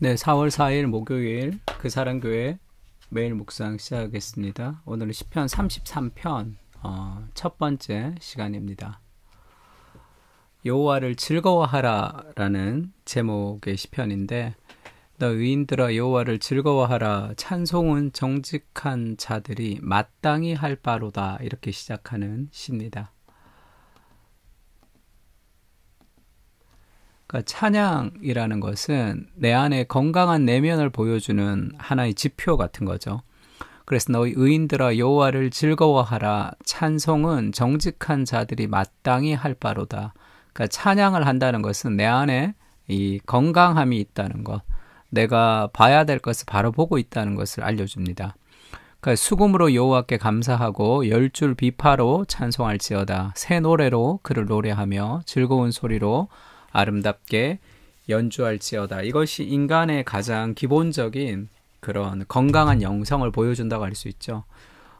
네, 4월 4일 목요일 그 사람 교회 매일 묵상 시작하겠습니다. 오늘은 시편 33편 첫 번째 시간입니다. 여호와를 즐거워하라라는 제목의 시편인데, 너 의인들아 여호와를 즐거워하라, 찬송은 정직한 자들이 마땅히 할 바로다, 이렇게 시작하는 시입니다. 그러니까 찬양이라는 것은 내 안에 건강한 내면을 보여주는 하나의 지표 같은 거죠. 그래서 너희 의인들아 여호와를 즐거워하라, 찬송은 정직한 자들이 마땅히 할 바로다. 그러니까 찬양을 한다는 것은 내 안에 이 건강함이 있다는 것, 내가 봐야 될 것을 바로 보고 있다는 것을 알려줍니다. 그러니까 수금으로 여호와께 감사하고 열줄 비파로 찬송할지어다. 새 노래로 그를 노래하며 즐거운 소리로 아름답게 연주할지어다. 이것이 인간의 가장 기본적인 그런 건강한 영성을 보여준다고 할 수 있죠.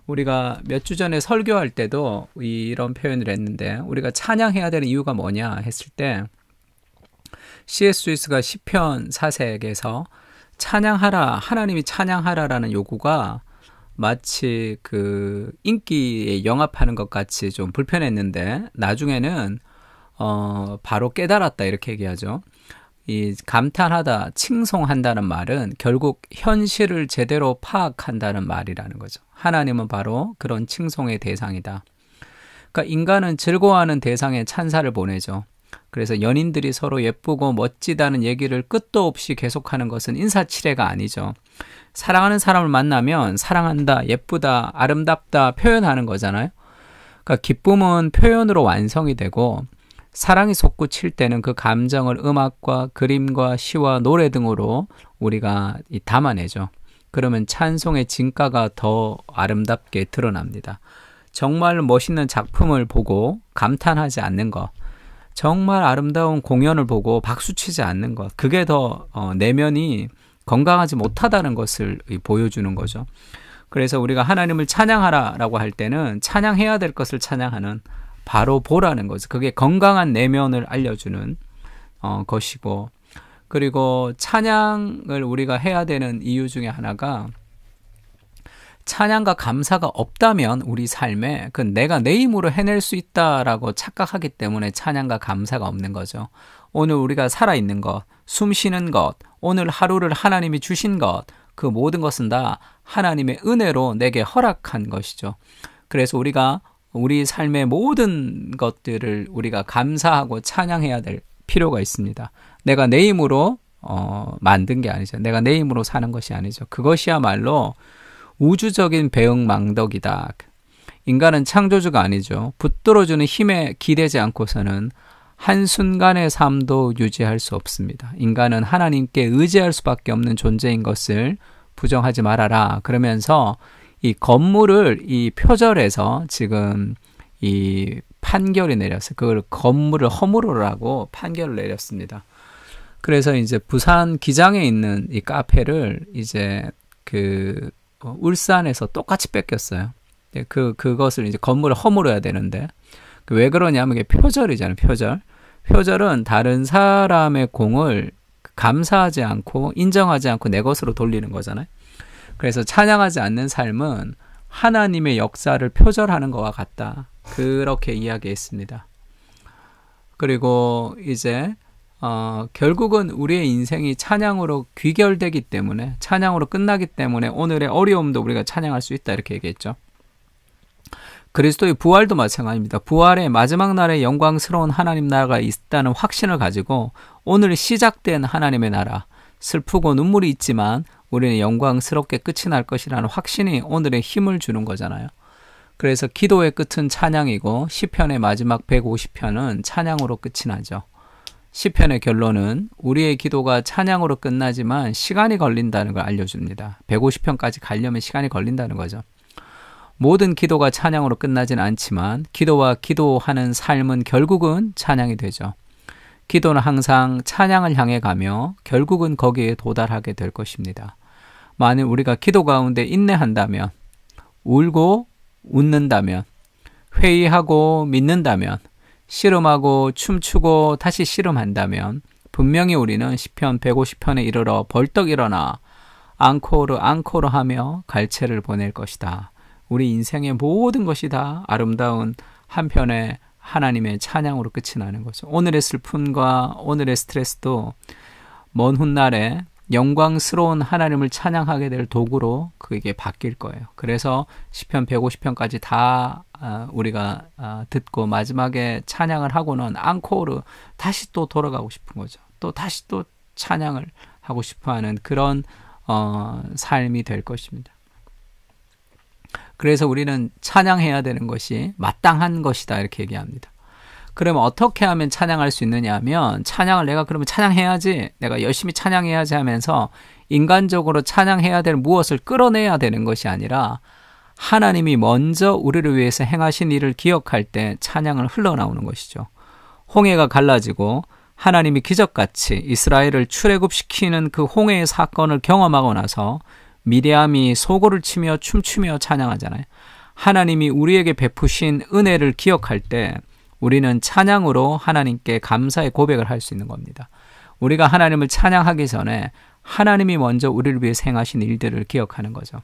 우리가 몇 주 전에 설교할 때도 이런 표현을 했는데, 우리가 찬양해야 되는 이유가 뭐냐 했을 때 C.S. 루이스가 시편 사색에서 찬양하라, 하나님이 찬양하라라는 요구가 마치 그 인기에 영합하는 것 같이 좀 불편했는데, 나중에는 바로 깨달았다, 이렇게 얘기하죠. 이 감탄하다, 칭송한다는 말은 결국 현실을 제대로 파악한다는 말이라는 거죠. 하나님은 바로 그런 칭송의 대상이다. 그러니까 인간은 즐거워하는 대상에 찬사를 보내죠. 그래서 연인들이 서로 예쁘고 멋지다는 얘기를 끝도 없이 계속하는 것은 인사치레가 아니죠. 사랑하는 사람을 만나면 사랑한다, 예쁘다, 아름답다 표현하는 거잖아요. 그러니까 기쁨은 표현으로 완성이 되고, 사랑이 솟구칠 때는 그 감정을 음악과 그림과 시와 노래 등으로 우리가 담아내죠. 그러면 찬송의 진가가 더 아름답게 드러납니다. 정말 멋있는 작품을 보고 감탄하지 않는 것, 정말 아름다운 공연을 보고 박수치지 않는 것, 그게 더 내면이 건강하지 못하다는 것을 보여주는 거죠. 그래서 우리가 하나님을 찬양하라라고 할 때는 찬양해야 될 것을 찬양하는, 바로 보라는 거죠. 그게 건강한 내면을 알려주는 것이고, 그리고 찬양을 우리가 해야 되는 이유 중에 하나가, 찬양과 감사가 없다면 우리 삶에 그 내가 내 힘으로 해낼 수 있다라고 착각하기 때문에 찬양과 감사가 없는 거죠. 오늘 우리가 살아있는 것, 숨 쉬는 것, 오늘 하루를 하나님이 주신 것, 그 모든 것은 다 하나님의 은혜로 내게 허락한 것이죠. 그래서 우리가 우리 삶의 모든 것들을 우리가 감사하고 찬양해야 될 필요가 있습니다. 내가 내 힘으로 만든 게 아니죠. 내가 내 힘으로 사는 것이 아니죠. 그것이야말로 우주적인 배응망덕이다. 인간은 창조주가 아니죠. 붙들어주는 힘에 기대지 않고서는 한순간의 삶도 유지할 수 없습니다. 인간은 하나님께 의지할 수밖에 없는 존재인 것을 부정하지 말아라. 그러면서 이 건물을 이 표절해서 지금 이 판결이 내렸어요. 그걸 건물을 허물으라고 판결을 내렸습니다. 그래서 이제 부산 기장에 있는 이 카페를 이제 그 울산에서 똑같이 뺏겼어요. 그것을 이제 건물을 허물어야 되는데, 왜 그러냐면 이게 표절이잖아요. 표절은 다른 사람의 공을 감사하지 않고 인정하지 않고 내 것으로 돌리는 거잖아요. 그래서 찬양하지 않는 삶은 하나님의 역사를 표절하는 것과 같다, 그렇게 이야기했습니다. 그리고 이제 결국은 우리의 인생이 찬양으로 귀결되기 때문에, 찬양으로 끝나기 때문에 오늘의 어려움도 우리가 찬양할 수 있다, 이렇게 얘기했죠. 그리스도의 부활도 마찬가지입니다. 부활의 마지막 날에 영광스러운 하나님 나라가 있다는 확신을 가지고 오늘 시작된 하나님의 나라, 슬프고 눈물이 있지만 우리는 영광스럽게 끝이 날 것이라는 확신이 오늘의 힘을 주는 거잖아요. 그래서 기도의 끝은 찬양이고, 시편의 마지막 150편은 찬양으로 끝이 나죠. 시편의 결론은 우리의 기도가 찬양으로 끝나지만 시간이 걸린다는 걸 알려줍니다. 150편까지 가려면 시간이 걸린다는 거죠. 모든 기도가 찬양으로 끝나진 않지만 기도와 기도하는 삶은 결국은 찬양이 되죠. 기도는 항상 찬양을 향해 가며 결국은 거기에 도달하게 될 것입니다. 만일 우리가 기도 가운데 인내한다면, 울고 웃는다면, 회의하고 믿는다면, 씨름하고 춤추고 다시 씨름한다면 분명히 우리는 시편 150편에 이르러 벌떡 일어나 앙코르 하며 갈채를 보낼 것이다. 우리 인생의 모든 것이 다 아름다운 한편의 하나님의 찬양으로 끝이 나는 거죠. 오늘의 슬픔과 오늘의 스트레스도 먼 훗날에 영광스러운 하나님을 찬양하게 될 도구로 그게 바뀔 거예요. 그래서 시편 150편까지 다 우리가 듣고 마지막에 찬양을 하고는 앙코르 다시 또 돌아가고 싶은 거죠. 또 다시 또 찬양을 하고 싶어하는 그런 삶이 될 것입니다. 그래서 우리는 찬양해야 되는 것이 마땅한 것이다 이렇게 얘기합니다. 그러면 어떻게 하면 찬양할 수 있느냐 하면 찬양을 내가 그러면 찬양해야지 내가 열심히 찬양해야지 하면서 인간적으로 찬양해야 될 무엇을 끌어내야 되는 것이 아니라 하나님이 먼저 우리를 위해서 행하신 일을 기억할 때 찬양을 흘러나오는 것이죠. 홍해가 갈라지고 하나님이 기적같이 이스라엘을 출애굽시키는 그 홍해의 사건을 경험하고 나서 미리암이 소고를 치며 춤추며 찬양하잖아요. 하나님이 우리에게 베푸신 은혜를 기억할 때 우리는 찬양으로 하나님께 감사의 고백을 할 수 있는 겁니다. 우리가 하나님을 찬양하기 전에 하나님이 먼저 우리를 위해 행하신 일들을 기억하는 거죠.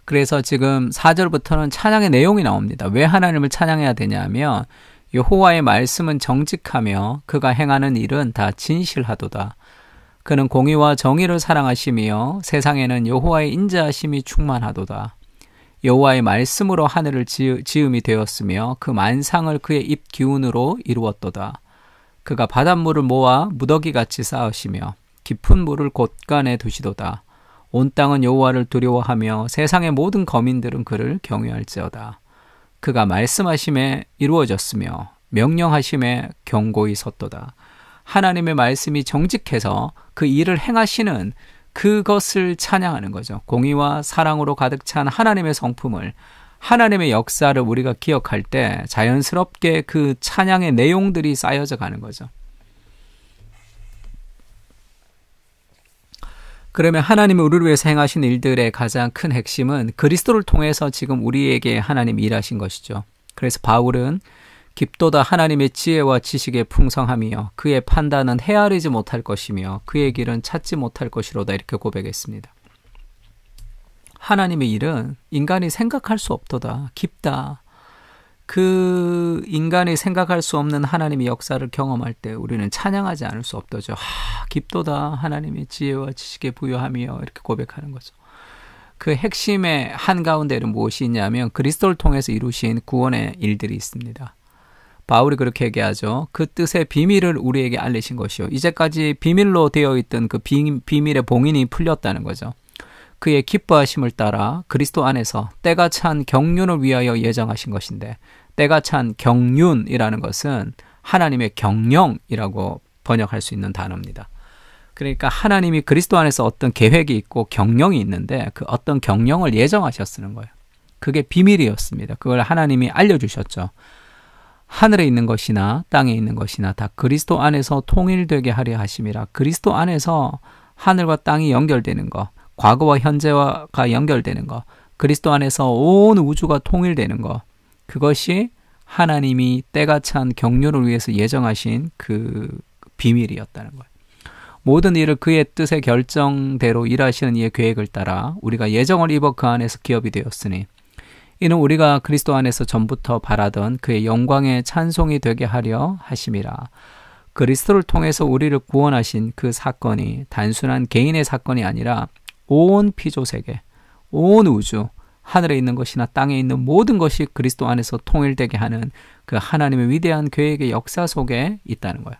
그래서 지금 4절부터는 찬양의 내용이 나옵니다. 왜 하나님을 찬양해야 되냐면 여호와의 말씀은 정직하며 그가 행하는 일은 다 진실하도다. 그는 공의와 정의를 사랑하시며 세상에는 여호와의 인자하심이 충만하도다. 여호와의 말씀으로 하늘을 지음이 되었으며 그 만상을 그의 입 기운으로 이루었도다. 그가 바닷물을 모아 무더기같이 쌓으시며 깊은 물을 곳간에 두시도다. 온 땅은 여호와를 두려워하며 세상의 모든 거민들은 그를 경외할지어다. 그가 말씀하심에 이루어졌으며 명령하심에 경고히 섰도다. 하나님의 말씀이 정직해서 그 일을 행하시는 그것을 찬양하는 거죠. 공의와 사랑으로 가득 찬 하나님의 성품을, 하나님의 역사를 우리가 기억할 때 자연스럽게 그 찬양의 내용들이 쌓여져 가는 거죠. 그러면 하나님이 우리를 위해서 행하신 일들의 가장 큰 핵심은 그리스도를 통해서 지금 우리에게 하나님이 일하신 것이죠. 그래서 바울은 깊도다 하나님의 지혜와 지식의 풍성함이여 그의 판단은 헤아리지 못할 것이며 그의 길은 찾지 못할 것이로다 이렇게 고백했습니다. 하나님의 일은 인간이 생각할 수 없도다. 깊다. 그 인간이 생각할 수 없는 하나님의 역사를 경험할 때 우리는 찬양하지 않을 수 없도죠. 깊도다 하나님의 지혜와 지식의 부요함이여 이렇게 고백하는 거죠. 그 핵심의 한가운데는 무엇이 있냐면 그리스도를 통해서 이루신 구원의 일들이 있습니다. 바울이 그렇게 얘기하죠. 그 뜻의 비밀을 우리에게 알리신 것이요. 이제까지 비밀로 되어 있던 그 비밀의 봉인이 풀렸다는 거죠. 그의 기뻐하심을 따라 그리스도 안에서 때가 찬 경륜을 위하여 예정하신 것인데, 때가 찬 경륜이라는 것은 하나님의 경영이라고 번역할 수 있는 단어입니다. 그러니까 하나님이 그리스도 안에서 어떤 계획이 있고 경영이 있는데 그 어떤 경영을 예정하셨다는 거예요. 그게 비밀이었습니다. 그걸 하나님이 알려주셨죠. 하늘에 있는 것이나 땅에 있는 것이나 다 그리스도 안에서 통일되게 하려 하심이라. 그리스도 안에서 하늘과 땅이 연결되는 것, 과거와 현재가 연결되는 것, 그리스도 안에서 온 우주가 통일되는 것, 그것이 하나님이 때가 찬 경륜을 위해서 예정하신 그 비밀이었다는 거예요. 모든 일을 그의 뜻의 결정대로 일하시는 이의 계획을 따라 우리가 예정을 입어 그 안에서 기업이 되었으니 이는 우리가 그리스도 안에서 전부터 바라던 그의 영광의 찬송이 되게 하려 하심이라. 그리스도를 통해서 우리를 구원하신 그 사건이 단순한 개인의 사건이 아니라 온 피조세계, 온 우주, 하늘에 있는 것이나 땅에 있는 모든 것이 그리스도 안에서 통일되게 하는 그 하나님의 위대한 계획의 역사 속에 있다는 거예요.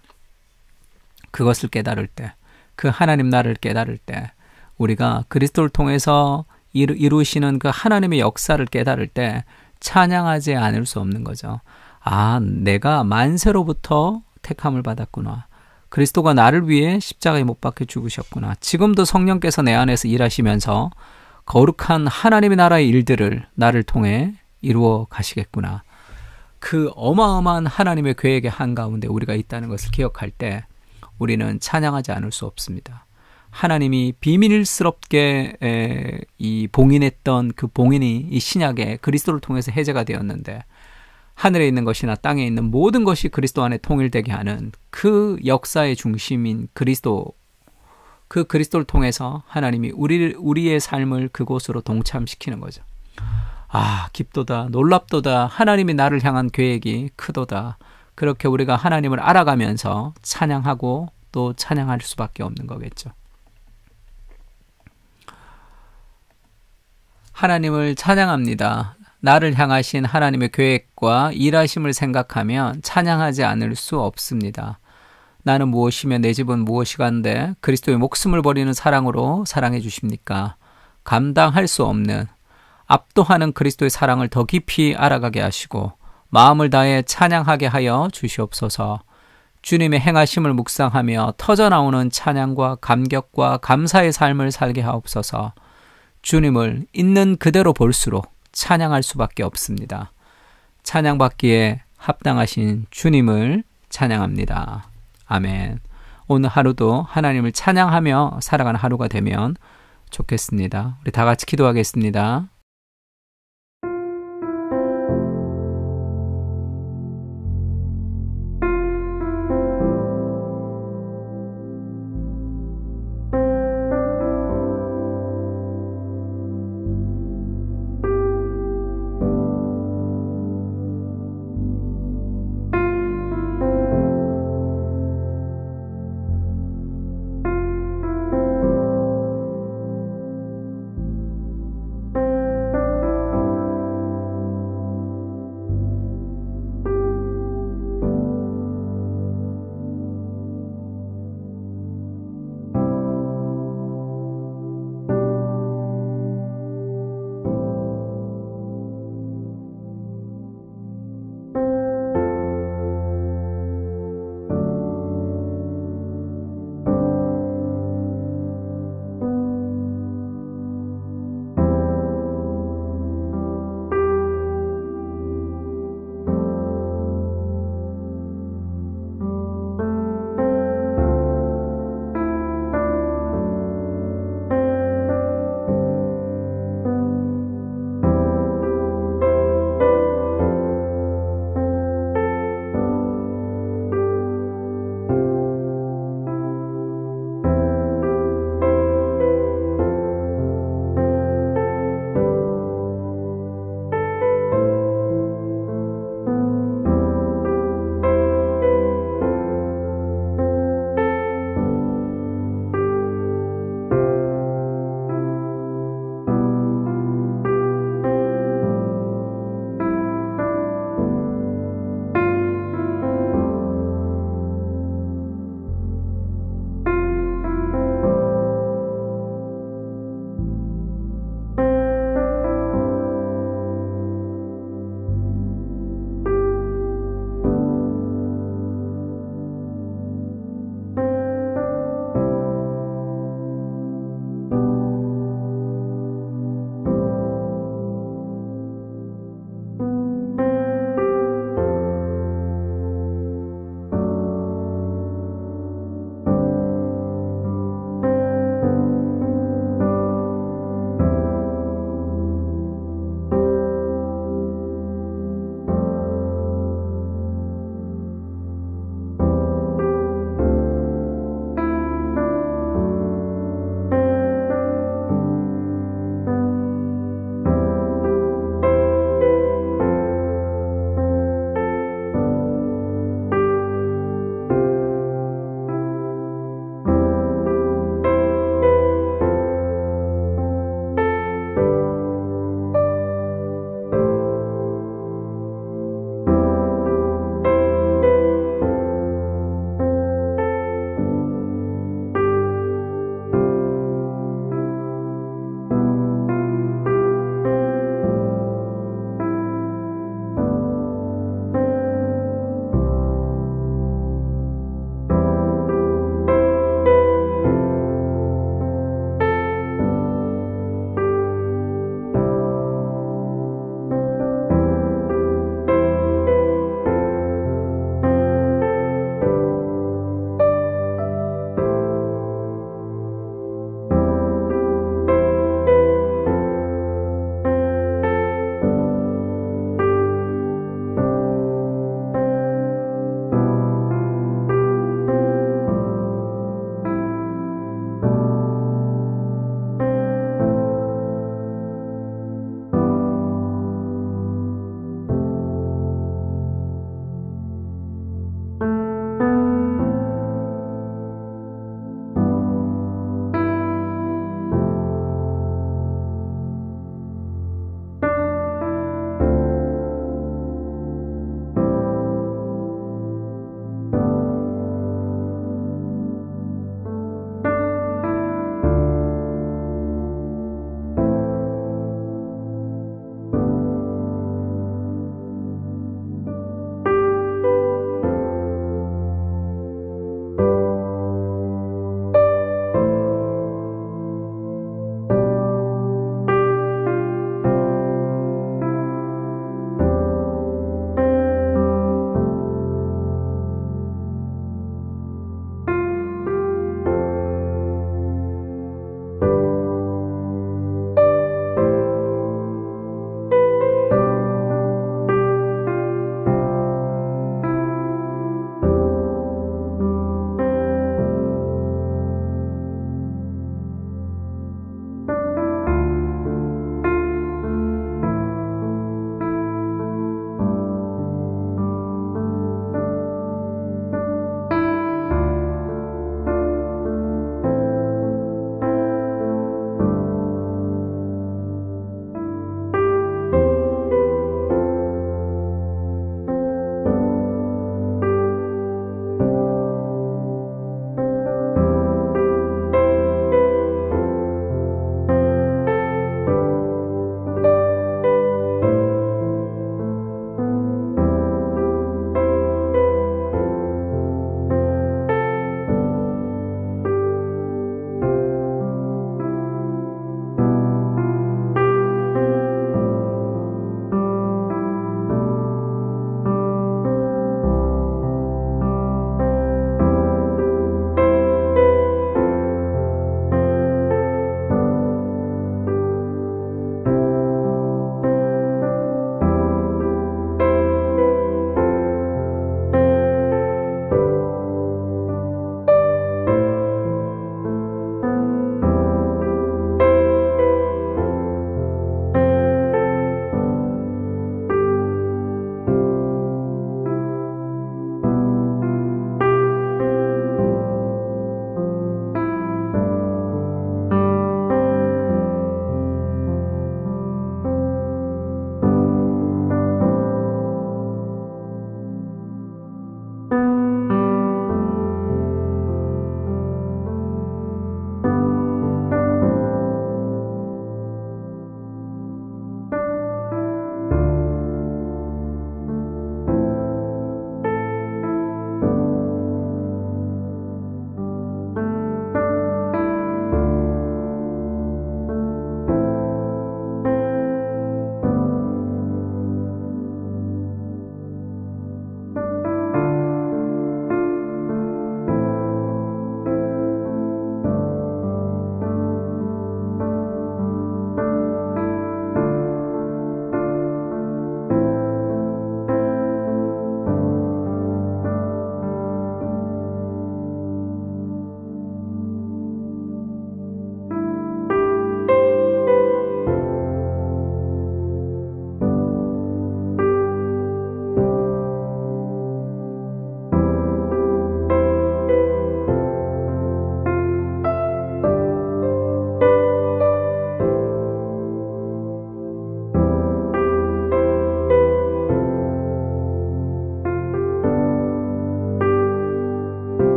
그것을 깨달을 때, 그 하나님 나라를 깨달을 때, 우리가 그리스도를 통해서 이루시는 그 하나님의 역사를 깨달을 때 찬양하지 않을 수 없는 거죠. 아, 내가 만세로부터 택함을 받았구나. 그리스도가 나를 위해 십자가에 못 박혀 죽으셨구나. 지금도 성령께서 내 안에서 일하시면서 거룩한 하나님의 나라의 일들을 나를 통해 이루어 가시겠구나. 그 어마어마한 하나님의 계획의 한가운데 우리가 있다는 것을 기억할 때 우리는 찬양하지 않을 수 없습니다. 하나님이 비밀스럽게 이 봉인했던 그 봉인이 이 신약에 그리스도를 통해서 해제가 되었는데, 하늘에 있는 것이나 땅에 있는 모든 것이 그리스도 안에 통일되게 하는 그 역사의 중심인 그리스도, 그 그리스도를 통해서 하나님이 우리의 삶을 그곳으로 동참시키는 거죠. 아, 깊도다, 놀랍도다, 하나님이 나를 향한 계획이 크도다. 그렇게 우리가 하나님을 알아가면서 찬양하고 또 찬양할 수밖에 없는 거겠죠. 하나님을 찬양합니다. 나를 향하신 하나님의 계획과 일하심을 생각하면 찬양하지 않을 수 없습니다. 나는 무엇이며 내 집은 무엇이간데 그리스도의 목숨을 버리는 사랑으로 사랑해 주십니까? 감당할 수 없는, 압도하는 그리스도의 사랑을 더 깊이 알아가게 하시고 마음을 다해 찬양하게 하여 주시옵소서. 주님의 행하심을 묵상하며 터져나오는 찬양과 감격과 감사의 삶을 살게 하옵소서. 주님을 있는 그대로 볼수록 찬양할 수밖에 없습니다. 찬양받기에 합당하신 주님을 찬양합니다. 아멘. 오늘 하루도 하나님을 찬양하며 살아가는 하루가 되면 좋겠습니다. 우리 다 같이 기도하겠습니다.